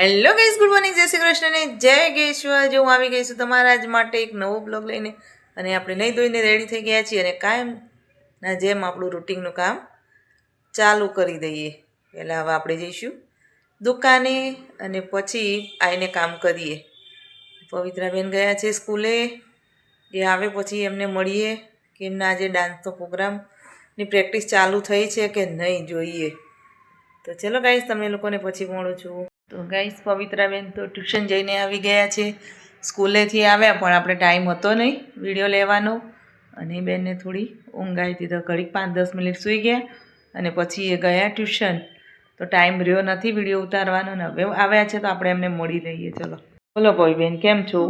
Hello guys, good morning, જય શ્રી કૃષ્ણ ને જય ગેશ્વર. જો હું આવી ગઈ છું તમારા જ માટે એક નવો બ્લોગ લઈને, અને આપણે નહીં ધોઈને રેડી થઈ ગયા છીએ અને કાયમના જેમ આપણું રૂટિનનું કામ ચાલુ કરી દઈએ. પહેલાં હવે આપણે જઈશું દુકાને અને પછી આવીને કામ કરીએ. પવિત્રાબેન ગયા છે સ્કૂલે, એ આવે પછી એમને મળીએ કે એમના આજે ડાન્સનો પ્રોગ્રામની પ્રેક્ટિસ ચાલુ થઈ છે કે નહીં જોઈએ. તો ચલો ગાઈસ, તમને લોકોને પછી મળું છું. તો ગાઈસ, પવિત્રાબેન તો ટ્યુશન જઈને આવી ગયા છે. સ્કૂલેથી આવ્યા પણ આપણે ટાઈમ હતો નહીં વિડીયો લેવાનો, અને બેનને થોડી ઊંઘ આવી હતી તો ઘડીક 5-10 મિનિટ સૂઈ ગયા અને પછી એ ગયા ટ્યુશન. તો ટાઈમ રહ્યો નથી વિડીયો ઉતારવાનો ને હવે આવ્યા છે તો આપણે એમને મળી લઈએ. ચલો બોલો પવિબેન, કેમ છો?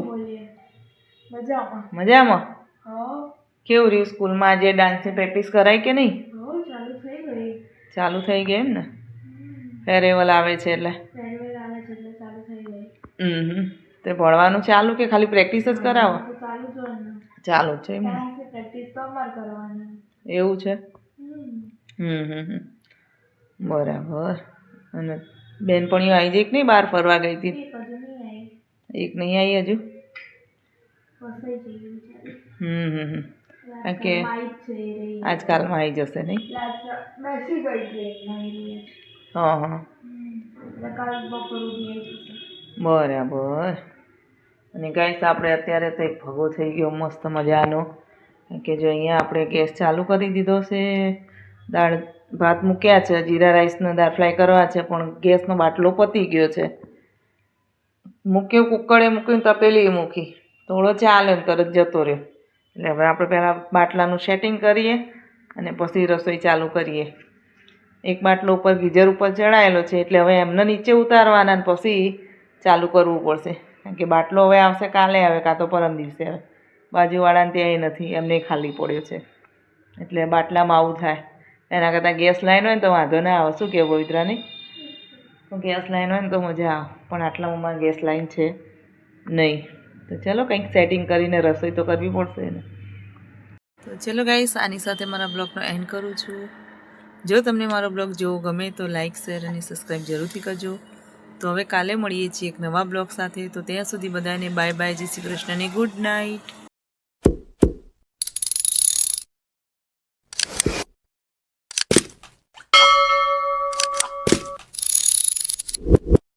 મજામાં? કેવું રહ્યું સ્કૂલમાં? આજે ડાન્સની પ્રેક્ટિસ કરાય કે નહીં? ચાલુ થઈ ગઈ એમ ને? ફેરવેલ આવે છે એટલે તે ભણવાનું ચાલુ કે ખાલી પ્રેક્ટિસ જ કરાવો? ચાલુ છે એમ ને? એવું છે? બરાબર. અને બેનપણીઓ આવી જાય કે નહીં? બહાર ફરવા ગઈ હતી? એક નહીં આવી હજુ? કે આજકાલમાં આવી જશે નહીં? હા હા, બરાબર. અને ગાઈસ, આપણે અત્યારે તો એક ભગો થઈ ગયો મસ્ત મજાનો, કે જો અહીંયા આપણે ગેસ ચાલુ કરી દીધો છે. દાળ ભાત મૂક્યા છે, જીરા રાઈસના દાળ ફ્રાય કરવા છે, પણ ગેસનો બાટલો પતી ગયો છે. મૂક્યો કુકડે મૂકીને તપેલી મૂકી, થોડો ચાલે ને તરત જતો રહ્યો. એટલે હવે આપણે પહેલાં બાટલાનું સેટિંગ કરીએ અને પછી રસોઈ ચાલુ કરીએ. એક બાટલો ઉપર ગીઝર ઉપર ચડાયેલો છે, એટલે હવે એમને નીચે ઉતારવાના ને પછી ચાલુ કરવું પડશે. કારણ કે બાટલો હવે આવશે કાલે, આવે કાં તો પરમ દિવસે આવે. બાજુવાળાને ત્યાંય નથી, એમને ખાલી પડ્યો છે. એટલે બાટલામાં આવું થાય. એના કરતાં ગેસ લાઈન હોય ને તો વાંધો ના આવે. શું કહેવું પવિત્રાની? ગેસ લાઈન હોય ને તો મજા આવે, પણ આટલામાં ગેસ લાઈન છે નહીં. તો ચલો કંઈક સેટિંગ કરીને રસોઈ તો કરવી પડશે ને. તો ચલો ગાઈસ, આની સાથે મારા બ્લોગનો એન્ડ કરું છું. જો તમને મારો બ્લોગ જોવો ગમે તો લાઇક, શેર અને સબસ્ક્રાઈબ જરૂરથી કરજો. તો હવે કાલે મળીએ છીએ એક નવા બ્લોગ સાથે. તો ત્યાં સુધી બધાને બાય બાય, જય શ્રી કૃષ્ણ અને ગુડ નાઇટ.